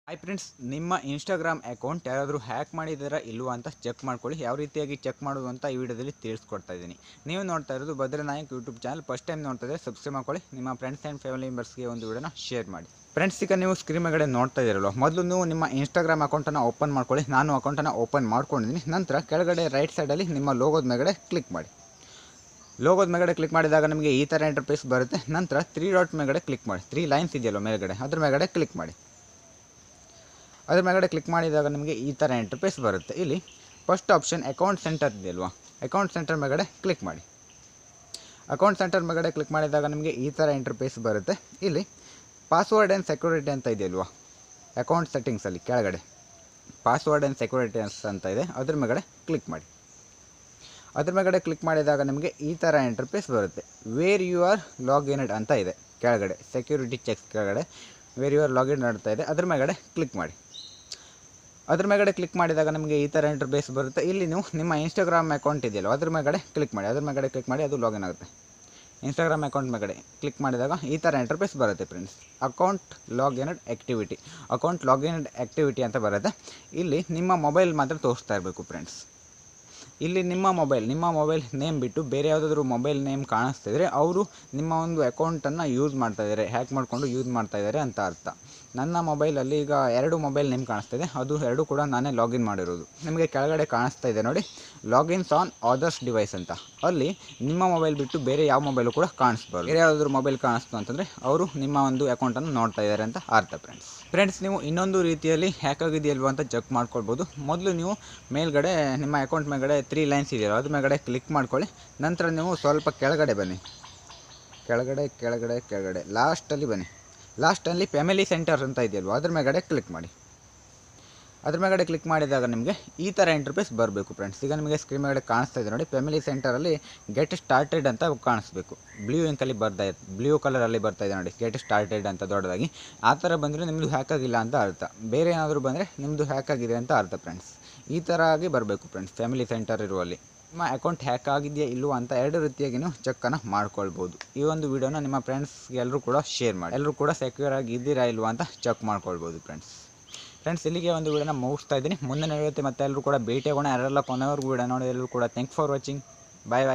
Hi friends, ನಿಮ್ಮ Instagram account ಯಾರಾದರೂ hack ಮಾಡಿದಾರಾ ಇಲ್ವಾ ಅಂತ ಚೆಕ್ ಮಾಡ್ಕೊಳ್ಳಿ. ಯಾವ ರೀತಿಯಾಗಿ ಚೆಕ್ ಮಾಡೋದು ಅಂತ ಈ ವಿಡಿಯೋದಲ್ಲಿ ತಿಳಿಸ್ಕೊಡ್ತಾ ಇದ್ದೀನಿ. ನೀವು ನೋಡ್ತಾ ಇರೋದು ಭದ್ರನಾಯಕ್ ಯೂಟ್ಯೂಬ್ ಚಾನಲ್. ಫಸ್ಟ್ ಟೈಮ್ ನೋಡ್ತಾ ಇದ್ದರೆ ಸಬ್ಸ್ಕ್ರೈಬ್ ಮಾಡ್ಕೊಳ್ಳಿ. ನಿಮ್ಮ ಫ್ರೆಂಡ್ಸ್ ಆ್ಯಂಡ್ ಫ್ಯಾಮಿಲಿ ಮೆಂಬರ್ಸ್ಗೆ ಒಂದು ವಿಡಿಯೋನ ಶೇರ್ ಮಾಡಿ. ಫ್ರೆಂಡ್ಸ್, ಈಗ ನೀವು ಸ್ಕ್ರೀನ್ ಮೇಲೆ ನೋಡ್ತಾ ಇದ್ದೀರಲ್ವ, ಮೊದಲು ನೀವು ನಿಮ್ಮ ಇನ್ಸ್ಟಾಗ್ರಾಮ್ ಅಕೌಂಟನ್ನು ಓಪನ್ ಮಾಡ್ಕೊಳ್ಳಿ. ನಾನು ಅಕೌಂಟನ್ನು ಓಪನ್ ಮಾಡ್ಕೊಂಡಿದ್ದೀನಿ. ನಂತರ ಕೆಳಗಡೆ ರೈಟ್ ಸೈಡಲ್ಲಿ ನಿಮ್ಮ ಲೋಗೋದ ಮೇಲ್ಗಡೆ ಕ್ಲಿಕ್ ಮಾಡಿ. ಲೋಗೋದ ಮೇಲ್ಗಡೆ ಕ್ಲಿಕ್ ಮಾಡಿದಾಗ ನಿಮಗೆ ಈ ಥರ ಇಂಟರ್ಫೇಸ್ ಬರುತ್ತೆ. ನಂತರ 3 ಡಾಟ್ ಮೇಲ್ಗಡೆ ಕ್ಲಿಕ್ ಮಾಡಿ. 3 ಲೈನ್ಸ್ ಇದೆಯಲ್ಲ ಮೇಲ್ಗಡೆ, ಅದ್ರ ಮೇಲ್ಗಡೆ ಕ್ಲಿಕ್ ಮಾಡಿ. ಅದ್ರ ಮೇಲ್ಗಡೆ ಕ್ಲಿಕ್ ಮಾಡಿದಾಗ ನಿಮಗೆ ಈ ಥರ ಇಂಟರ್ಫೇಸ್ ಬರುತ್ತೆ. ಇಲ್ಲಿ ಫಸ್ಟ್ ಆಪ್ಷನ್ ಅಕೌಂಟ್ ಸೆಂಟರ್ ಇದೆಯಲ್ವಾ, ಅಕೌಂಟ್ ಸೆಂಟರ್ ಮೇಲ್ಗಡೆ ಕ್ಲಿಕ್ ಮಾಡಿ. ಅಕೌಂಟ್ ಸೆಂಟರ್ ಮೇಲ್ಗಡೆ ಕ್ಲಿಕ್ ಮಾಡಿದಾಗ ನಿಮಗೆ ಈ ಥರ ಇಂಟರ್ಫೇಸ್ ಬರುತ್ತೆ. ಇಲ್ಲಿ ಪಾಸ್ವರ್ಡ್ ಆ್ಯಂಡ್ ಸೆಕ್ಯೂರಿಟಿ ಅಂತ ಇದೆಯಲ್ವಾ, ಅಕೌಂಟ್ ಸೆಟ್ಟಿಂಗ್ಸಲ್ಲಿ ಕೆಳಗಡೆ ಪಾಸ್ವರ್ಡ್ ಆ್ಯಂಡ್ ಸೆಕ್ಯೂರಿಟಿ ಅಂತ ಇದೆ, ಅದ್ರ ಮೇಲ್ಗಡೆ ಕ್ಲಿಕ್ ಮಾಡಿ. ಅದ್ರ ಮೇಲ್ಗಡೆ ಕ್ಲಿಕ್ ಮಾಡಿದಾಗ ನಿಮಗೆ ಈ ಥರ ಇಂಟರ್ಫೇಸ್ ಬರುತ್ತೆ. ವೇರ್ ಯು ಆರ್ ಲಾಗಿನ್ಡ್ ಅಂತ ಇದೆ ಕೆಳಗಡೆ, ಸೆಕ್ಯೂರಿಟಿ ಚೆಕ್ಸ್ ಕೆಳಗಡೆ ವೇರ್ ಯು ಆರ್ ಲಾಗಿನ್ ಮಾಡ್ತಾ ಇದೆ, ಅದ್ರ ಮೇಲ್ಗಡೆ ಕ್ಲಿಕ್ ಮಾಡಿ. ಅದ್ರ ಮೇಲ್ಗಡೆ ಕ್ಲಿಕ್ ಮಾಡಿದಾಗ ನಿಮಗೆ ಈ ಥರ ಇಂಟರ್ಫೇಸ್ ಬರುತ್ತೆ. ಇಲ್ಲಿ ನೀವು ನಿಮ್ಮ ಇನ್ಸ್ಟಾಗ್ರಾಮ್ ಅಕೌಂಟ್ ಇದೆಯಲ್ಲ ಅದ್ರ ಮೇಲ್ಗಡೆ ಕ್ಲಿಕ್ ಮಾಡಿ. ಅದ್ರ ಮೇಲ್ಗಡೆ ಕ್ಲಿಕ್ ಮಾಡಿ, ಅದು ಲಾಗಿನ್ ಆಗುತ್ತೆ. ಇನ್ಸ್ಟಾಗ್ರಾಮ್ ಅಕೌಂಟ್ ಮೇಲ್ಗಡೆ ಕ್ಲಿಕ್ ಮಾಡಿದಾಗ ಈ ಥರ ಇಂಟರ್ಫೇಸ್ ಬರುತ್ತೆ friends. Account logined activity, account logined activity ಅಂತ ಬರುತ್ತೆ. ಇಲ್ಲಿ ನಿಮ್ಮ ಮೊಬೈಲ್ ಮಾತ್ರ ತೋರಿಸ್ತಾ ಇರಬೇಕು ಫ್ರೆಂಡ್ಸ್. ಇಲ್ಲಿ ನಿಮ್ಮ ಮೊಬೈಲ್ ನೇಮ್ ಬಿಟ್ಟು ಬೇರೆ ಯಾವುದಾದ್ರೂ ಮೊಬೈಲ್ ನೇಮ್ ಕಾಣಿಸ್ತಿದ್ರೆ ಅವರು ನಿಮ್ಮ ಒಂದು ಅಕೌಂಟನ್ನು ಯೂಸ್ ಮಾಡ್ತಾಯಿದ್ದಾರೆ, ಹ್ಯಾಕ್ ಮಾಡಿಕೊಂಡು ಯೂಸ್ ಮಾಡ್ತಾಯಿದ್ದಾರೆ ಅಂತ ಅರ್ಥ. ನನ್ನ ಮೊಬೈಲಲ್ಲಿ ಈಗ 2 ಮೊಬೈಲ್ ನೇಮ್ ಕಾಣಿಸ್ತಿದೆ, ಅದು 2 ಕೂಡ ನಾನೇ ಲಾಗಿನ್ ಮಾಡಿರೋದು. ನಿಮಗೆ ಕೆಳಗಡೆ ಕಾಣಿಸ್ತಾ ಇದೆ ನೋಡಿ, ಲಾಗಿನ್ಸ್ ಆನ್ ಅದರ್ಸ್ ಡಿವೈಸ್ ಅಂತ. ಅಲ್ಲಿ ನಿಮ್ಮ ಮೊಬೈಲ್ ಬಿಟ್ಟು ಬೇರೆ ಯಾವ ಮೊಬೈಲು ಕೂಡ ಕಾಣಿಸ್ಬಾರ್ದು. ಬೇರೆ ಯಾವುದಾದ್ರೂ ಮೊಬೈಲ್ ಕಾಣಿಸ್ತು ಅಂತಂದರೆ ಅವರು ನಿಮ್ಮ ಒಂದು ಅಕೌಂಟನ್ನು ನೋಡ್ತಾ ಇದ್ದಾರೆ ಅಂತ ಅರ್ಥ ಫ್ರೆಂಡ್ಸ್. ನೀವು ಇನ್ನೊಂದು ರೀತಿಯಲ್ಲಿ ಹ್ಯಾಕ್ ಆಗಿದೆಯಲ್ವ ಅಂತ ಚೆಕ್ ಮಾಡ್ಕೊಳ್ಬೋದು. ಮೊದಲು ನೀವು ಮೇಲ್ಗಡೆ ನಿಮ್ಮ ಅಕೌಂಟ್ ಮೇಲ್ಗಡೆ 3 ಲೈನ್ಸ್ ಇದೆಯಲ್ಲ ಅದ್ರ ಮೇಲ್ಗಡೆ ಕ್ಲಿಕ್ ಮಾಡ್ಕೊಳ್ಳಿ. ನಂತರ ನೀವು ಸ್ವಲ್ಪ ಕೆಳಗಡೆ ಬನ್ನಿ, ಕೆಳಗಡೆ ಲಾಸ್ಟಲ್ಲಿ ಬನ್ನಿ. ಲಾಸ್ಟಲ್ಲಿ ಫ್ಯಾಮಿಲಿ ಸೆಂಟರ್ ಅಂತ ಇದೆಯಲ್ವ ಅದ್ರ ಮೇಲ್ಗಡೆ ಕ್ಲಿಕ್ ಮಾಡಿ. ಅದ್ರ ಮೇಲ್ಗಡೆ ಕ್ಲಿಕ್ ಮಾಡಿದಾಗ ನಿಮಗೆ ಈ ಥರ ಇಂಟರ್ಫೇಸ್ ಬರಬೇಕು ಫ್ರೆಂಡ್ಸ್. ಈಗ ನಿಮಗೆ ಸ್ಕ್ರೀನ್ ಮೇಲ್ಗಡೆ ಕಾಣಿಸ್ತಾ ಇದೆ ನೋಡಿ, ಫ್ಯಾಮಿಲಿ ಸೆಂಟರಲ್ಲಿ ಗೆಟ್ ಸ್ಟಾರ್ಟೆಡ್ ಅಂತ ಕಾಣಿಸ್ಬೇಕು. ಬ್ಲೂ ಕಲರಲ್ಲಿ ಬರ್ತಾ ಇದೆ ನೋಡಿ, ಗೆಟ್ ಸ್ಟಾರ್ಟೆಡ್ ಅಂತ ದೊಡ್ಡದಾಗಿ. ಆ ಥರ ಬಂದರೆ ನಿಮ್ಮದು ಹ್ಯಾಕ್ ಆಗಿಲ್ಲ ಅಂತ ಅರ್ಥ. ಬೇರೆ ಏನಾದರೂ ಬಂದರೆ ನಿಮ್ಮದು ಹ್ಯಾಕ್ ಆಗಿದೆ ಅಂತ ಅರ್ಥ ಫ್ರೆಂಡ್ಸ್. ಈ ಥರ ಆಗಿ ಬರಬೇಕು ಫ್ರೆಂಡ್ಸ್ ಫ್ಯಾಮಿಲಿ ಸೆಂಟರ್ ಇರುವಲ್ಲಿ. ನಿಮ್ಮ ಅಕೌಂಟ್ ಹ್ಯಾಕ್ ಆಗಿದೆಯಾ ಇಲ್ಲವೋ ಅಂತ 2 ರೀತಿಯಾಗಿ ನೀವು ಚೆಕ್ಕನ್ನು ಮಾಡ್ಕೊಳ್ಬೋದು. ಈ ಒಂದು ವಿಡಿಯೋನ ನಿಮ್ಮ ಫ್ರೆಂಡ್ಸ್ಗೆ ಎಲ್ಲರೂ ಕೂಡ ಶೇರ್ ಮಾಡಿ. ಎಲ್ಲರೂ ಕೂಡ ಸೆಕ್ಯೂರ್ ಆಗಿ ಇದ್ದೀರಾ ಇಲ್ವಾ ಅಂತ ಚೆಕ್ ಮಾಡ್ಕೊಳ್ಬೋದು ಫ್ರೆಂಡ್ಸ್. ಇಲ್ಲಿಗೆ ಒಂದು ವಿಡಿಯೋನ ಮುಗಿಸ್ತಾ ಇದ್ದೀನಿ. ಮುಂದಿನ ವಿಡಿಯೋ ಮತ್ತೆ ಎಲ್ಲರೂ ಕೂಡ ಭೇಟಿ ಆಗೋಣ. ಯಾರೆಲ್ಲ ಕೊನೆವರೆಗೂ ವಿಡಿಯೋ ನೋಡಿ ಎಲ್ಲರೂ ಕೂಡ ಥ್ಯಾಂಕ್ ಫಾರ್ ವಾಚಿಂಗ್. ಬಾಯ್.